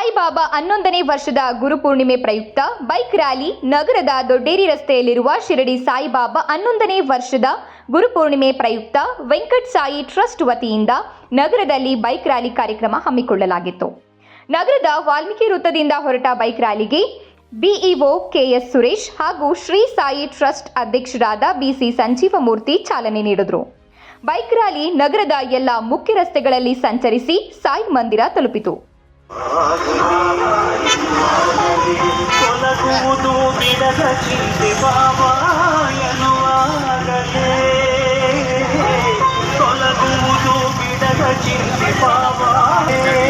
ಸಾಯಿಬಾಬಾ 11ನೇ ವರ್ಷದ ಗುರುಪೂರ್ಣಿಮೆ ಪ್ರಯುಕ್ತ bike rally ನಗರದ ದೊಡ್ಡೇರಿ ರಸ್ತೆಯಲ್ಲಿರುವ ಶಿರಡಿ ಸಾಯಿಬಾಬಾ 11ನೇ ವರ್ಷದ ಗುರುಪೂರ್ಣಿಮೆ ಪ್ರಯುಕ್ತ ವೆಂಕಟ್ ಸಾಯಿ ಟ್ರಸ್ಟ್ ವತಿಯಿಂದ ನಗರದಲ್ಲಿ ಬೈಕ್ ರ್ಯಾಲಿ ಕಾರ್ಯಕ್ರಮ ಹಮ್ಮಿಕೊಳ್ಳಲಾಗಿತ್ತು. ನಗರದ ವಾಲ್ಮೀಕಿ ವೃತ್ತದಿಂದ ಹೊರಟ ಬೈಕ್ ರ್ಯಾಲಿಗೆ ಬಿಇಒ ಕೆಎಸ್ ಸುರೇಶ್ ಹಾಗೂ ಶ್ರೀ ಸಾಯಿ ಟ್ರಸ್ಟ್ ಅಧ್ಯಕ್ಷರಾದ ಬಿಸಿ ಸಂಜೀವಮೂರ್ತಿ ಚಾಲನೆ ನೀಡಿದರು. ಬೈಕ್ ರ್ಯಾಲಿ ನಗರದ ಎಲ್ಲ ಮುಖ್ಯ ರಸ್ತೆಗಳಲ್ಲಿ ಸಂಚರಿಸಿ ಸಾಯಿ ಮಂದಿರ ತಲುಪಿತು. ಚಿಂತೆ